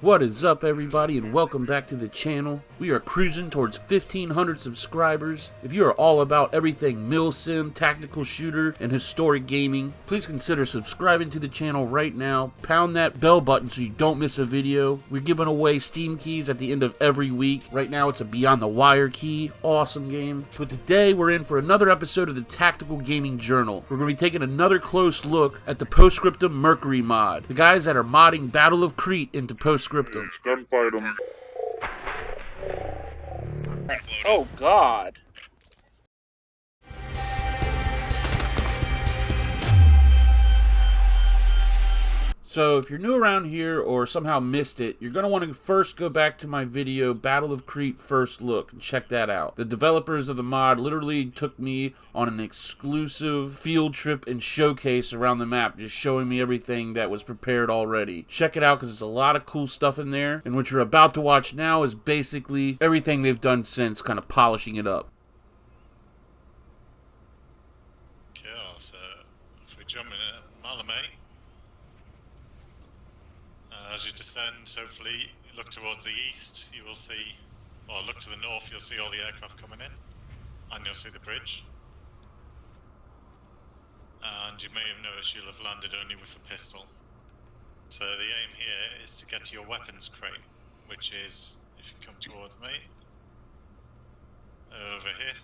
What is up, everybody, and welcome back to the channel. We are cruising towards 1,500 subscribers. If you are all about everything Mil-Sim, tactical shooter, and historic gaming, please consider subscribing to the channel right now. Pound that bell button so you don't miss a video. We're giving away Steam keys at the end of every week. Right now, it's a Beyond the Wire key. Awesome game. But today, we're in for another episode of the Tactical Gaming Journal. We're going to be taking another close look at the Post-Scriptum Mercury mod. The guys that are modding Battle of Crete into Post-Scriptum. Gunfight them. Oh, God. So, if you're new around here or somehow missed it, you're going to want to first go back to my video, Battle of Crete First Look, and check that out. The developers of the mod literally took me on an exclusive field trip and showcase around the map, just showing me everything that was prepared already. Check it out because there's a lot of cool stuff in there, and what you're about to watch now is basically everything they've done since, kind of polishing it up. Cool, so if we jump in at Mil-Simp, as you descend, hopefully look towards the east, you will see, or look to the north, you'll see all the aircraft coming in, and you'll see the bridge. And you may have noticed you'll have landed only with a pistol. So the aim here is to get to your weapons crate, which is, if you come towards me, over here.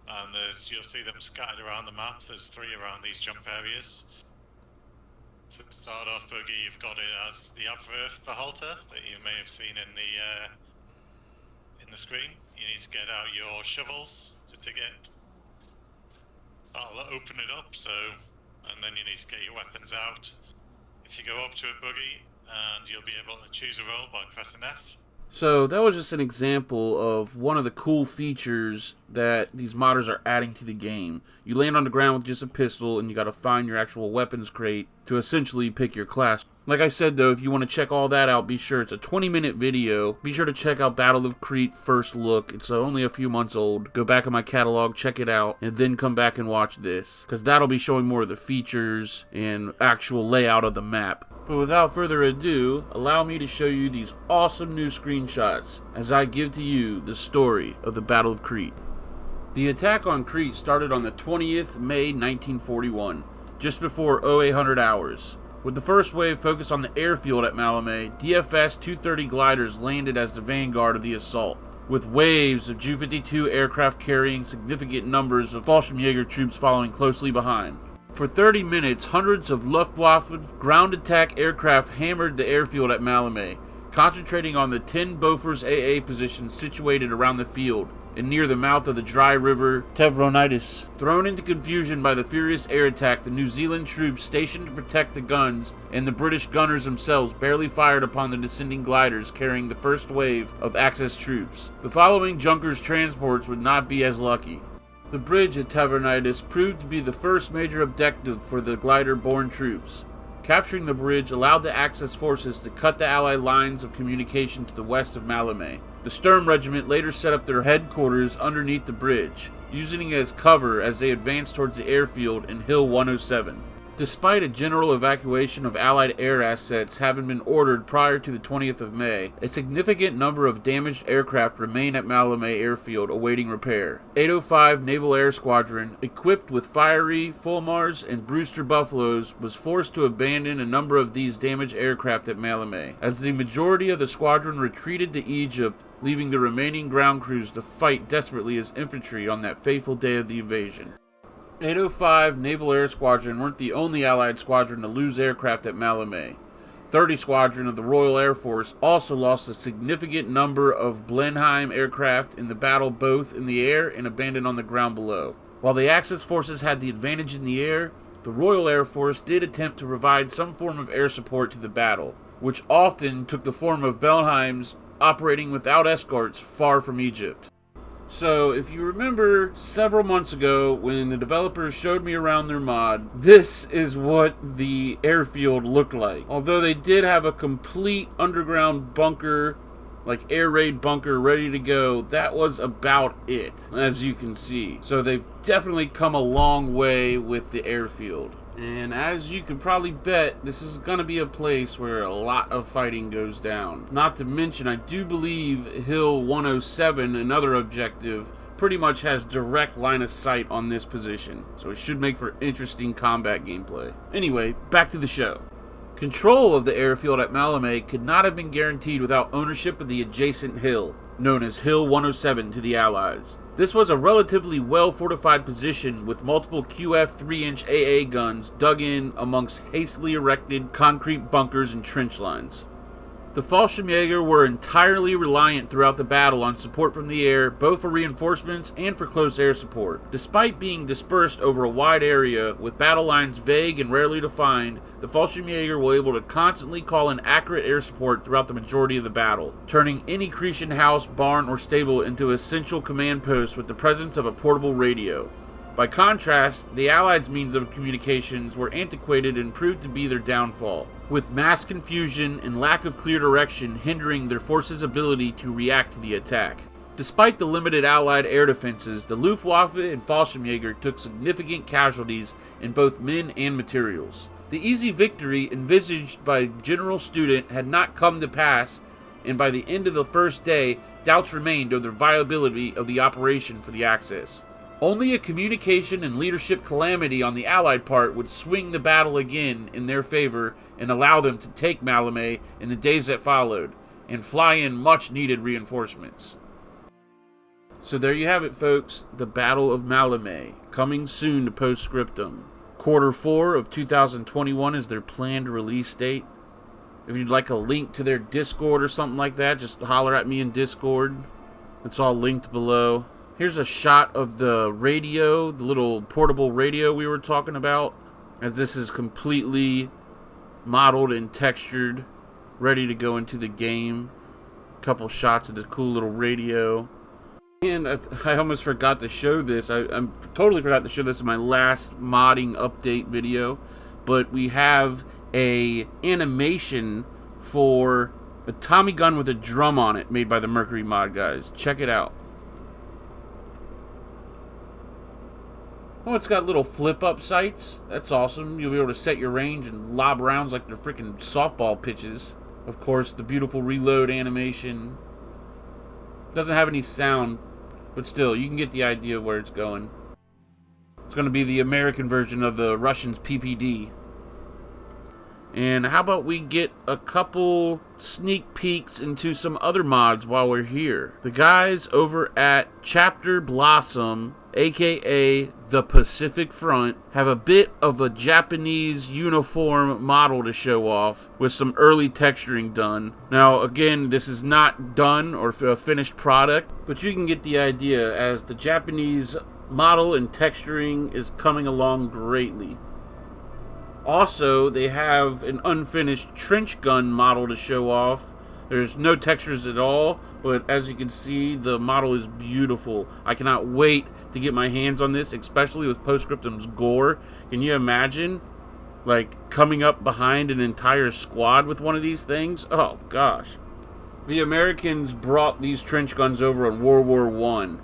And you'll see them scattered around the map. There's 3 around these jump areas. To start off, Boogie, you've got it as the Abwerth Behalter that you may have seen in the screen. You need to get out your shovels to dig it. That'll open it up, and then you need to get your weapons out. If you go up to it, Boogie, and you'll be able to choose a roll by pressing F. So that was just an example of one of the cool features that these modders are adding to the game. You land on the ground with just a pistol and you gotta find your actual weapons crate to essentially pick your class. Like I said though, if you want to check all that out, be sure it's a 20-minute video. Be sure to check out Battle of Crete First Look. It's only a few months old. Go back in my catalog, check it out, and then come back and watch this, because that'll be showing more of the features and actual layout of the map. But without further ado, allow me to show you these awesome new screenshots as I give to you the story of the Battle of Crete. The attack on Crete started on the 20th May 1941, just before 0800 hours. With the first wave focused on the airfield at Mil-Simp, DFS 230 gliders landed as the vanguard of the assault, with waves of Ju-52 aircraft carrying significant numbers of Fallschirmjäger troops following closely behind. For 30 minutes, hundreds of Luftwaffe ground attack aircraft hammered the airfield at Mil-Simp, concentrating on the 10 Bofors AA positions situated around the field and near the mouth of the dry river Tevronidis. Thrown into confusion by the furious air attack, the New Zealand troops stationed to protect the guns and the British gunners themselves barely fired upon the descending gliders carrying the first wave of Axis troops. The following Junkers transports would not be as lucky. The bridge at Tevronidis proved to be the first major objective for the glider-borne troops. Capturing the bridge allowed the Axis forces to cut the Allied lines of communication to the west of Mil-Simp. The Sturm Regiment later set up their headquarters underneath the bridge, using it as cover as they advanced towards the airfield in Hill 107. Despite a general evacuation of Allied air assets having been ordered prior to the 20th of May, a significant number of damaged aircraft remain at Mil-Simp Airfield awaiting repair. 805 Naval Air Squadron, equipped with fiery Fulmars and Brewster Buffaloes, was forced to abandon a number of these damaged aircraft at Mil-Simp, as the majority of the squadron retreated to Egypt, leaving the remaining ground crews to fight desperately as infantry on that fateful day of the invasion. 805 Naval Air Squadron weren't the only Allied squadron to lose aircraft at Mil-Simp. 30 Squadron of the Royal Air Force also lost a significant number of Blenheim aircraft in the battle, both in the air and abandoned on the ground below. While the Axis forces had the advantage in the air, the Royal Air Force did attempt to provide some form of air support to the battle, which often took the form of Blenheims operating without escorts far from Egypt. So, if you remember several months ago when the developers showed me around their mod, this is what the airfield looked like. Although they did have a complete underground bunker, like air raid bunker ready to go, that was about it, as you can see. So they've definitely come a long way with the airfield. And as you could probably bet, this is going to be a place where a lot of fighting goes down. Not to mention, I do believe Hill 107, another objective, pretty much has direct line of sight on this position. So it should make for interesting combat gameplay. Anyway, back to the show. Control of the airfield at Mil-Simp could not have been guaranteed without ownership of the adjacent hill, known as Hill 107 to the Allies. This was a relatively well-fortified position with multiple QF 3-inch AA guns dug in amongst hastily erected concrete bunkers and trench lines. The Fallschirmjäger were entirely reliant throughout the battle on support from the air, both for reinforcements and for close air support. Despite being dispersed over a wide area, with battle lines vague and rarely defined, the Fallschirmjäger were able to constantly call in accurate air support throughout the majority of the battle, turning any Cretian house, barn, or stable into essential command posts with the presence of a portable radio. By contrast, the Allies' means of communications were antiquated and proved to be their downfall, with mass confusion and lack of clear direction hindering their forces' ability to react to the attack. Despite the limited Allied air defenses, the Luftwaffe and Fallschirmjäger took significant casualties in both men and materials. The easy victory envisaged by General Student had not come to pass, and by the end of the first day, doubts remained of the viability of the operation for the Axis. Only a communication and leadership calamity on the Allied part would swing the battle again in their favor and allow them to take Mil-Simp in the days that followed, and fly in much-needed reinforcements. So there you have it, folks, the Battle of Mil-Simp, coming soon to Post-Scriptum. Q4 of 2021 is their planned release date. If you'd like a link to their Discord or something like that, just holler at me in Discord. It's all linked below. Here's a shot of the radio, the little portable radio we were talking about, as this is completely modeled and textured, ready to go into the game. A couple shots of this cool little radio. And I almost forgot to show this. I totally forgot to show this in my last modding update video, but we have a animation for a Tommy gun with a drum on it made by the Mercury mod guys. Check it out. Oh, it's got little flip-up sights. That's awesome. You'll be able to set your range and lob rounds like they're freaking softball pitches. Of course, the beautiful reload animation. Doesn't have any sound, but still, you can get the idea of where it's going. It's going to be the American version of the Russians' PPD. And how about we get a couple sneak peeks into some other mods while we're here. The guys over at Chapter Blossom, aka the Pacific Front, have a bit of a Japanese uniform model to show off with some early texturing done. Now again, this is not done or a finished product, but you can get the idea as the Japanese model and texturing is coming along greatly. Also, they have an unfinished trench gun model to show off. There's no textures at all, but as you can see, the model is beautiful. I cannot wait to get my hands on this, especially with Post-Scriptum's gore. Can you imagine, like, coming up behind an entire squad with one of these things? Oh, gosh. The Americans brought these trench guns over in World War I.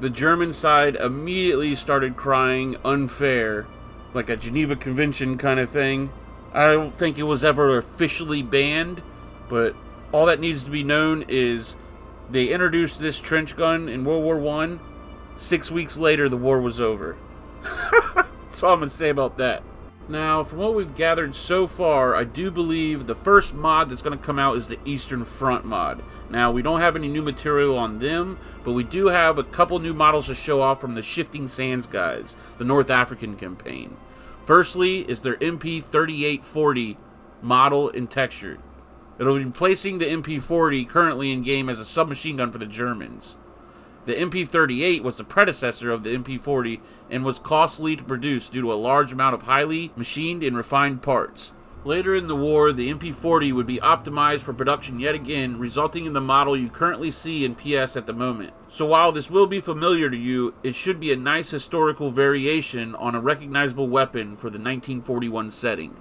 The German side immediately started crying unfair, like a Geneva Convention kind of thing. I don't think it was ever officially banned, but all that needs to be known is they introduced this trench gun in World War I. 6 weeks later, the war was over. That's all I'm going to say about that. Now, from what we've gathered so far, I do believe the first mod that's going to come out is the Eastern Front mod. Now, we don't have any new material on them, but we do have a couple new models to show off from the Shifting Sands guys, the North African campaign. Firstly is their MP3840 model and textured. It'll be replacing the MP40 currently in game as a submachine gun for the Germans. The MP38 was the predecessor of the MP40 and was costly to produce due to a large amount of highly machined and refined parts. Later in the war, the MP40 would be optimized for production yet again, resulting in the model you currently see in PS at the moment. So while this will be familiar to you, it should be a nice historical variation on a recognizable weapon for the 1941 setting.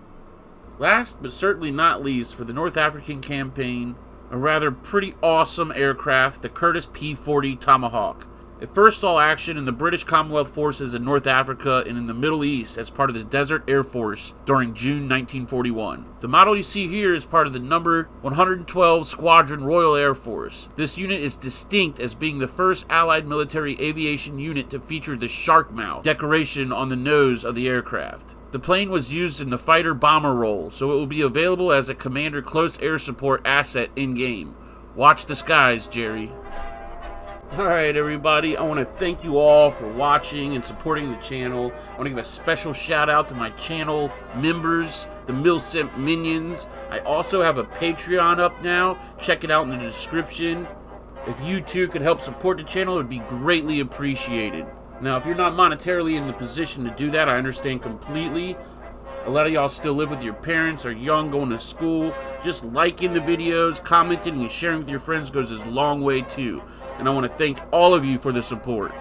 Last but certainly not least, for the North African campaign, a rather pretty awesome aircraft, the Curtiss P-40 Tomahawk. It first saw action in the British Commonwealth forces in North Africa and in the Middle East as part of the Desert Air Force during June 1941. The model you see here is part of the number 112 Squadron Royal Air Force. This unit is distinct as being the first Allied military aviation unit to feature the shark mouth decoration on the nose of the aircraft. The plane was used in the fighter-bomber role, so it will be available as a Commander Close Air Support asset in-game. Watch the skies, Jerry. Alright everybody, I want to thank you all for watching and supporting the channel. I want to give a special shout out to my channel members, the Mil-Simp Minions. I also have a Patreon up now. Check it out in the description. If you too could help support the channel, it would be greatly appreciated. Now, if you're not monetarily in the position to do that, I understand completely. A lot of y'all still live with your parents, are young, going to school. Just liking the videos, commenting, and sharing with your friends goes a long way too. And I want to thank all of you for the support.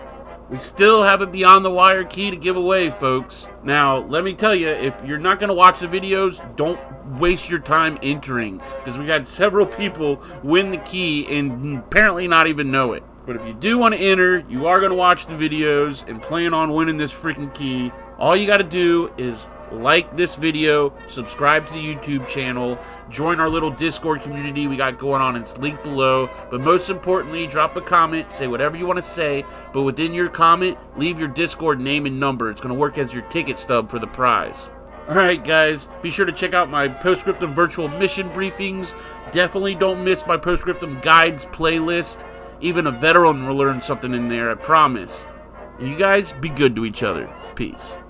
We still have a Beyond the Wire key to give away, folks. Now, let me tell you, if you're not going to watch the videos, don't waste your time entering. Because we had several people win the key and apparently not even know it. But if you do want to enter, you are going to watch the videos and plan on winning this freaking key, all you got to do is like this video, subscribe to the YouTube channel, join our little Discord community we got going on. It's linked below. But most importantly, drop a comment, say whatever you want to say, but within your comment, leave your Discord name and number. It's going to work as your ticket stub for the prize. Alright guys, be sure to check out my Post-Scriptum virtual mission briefings. Definitely don't miss my Post-Scriptum guides playlist. Even a veteran will learn something in there, I promise. And you guys, be good to each other. Peace.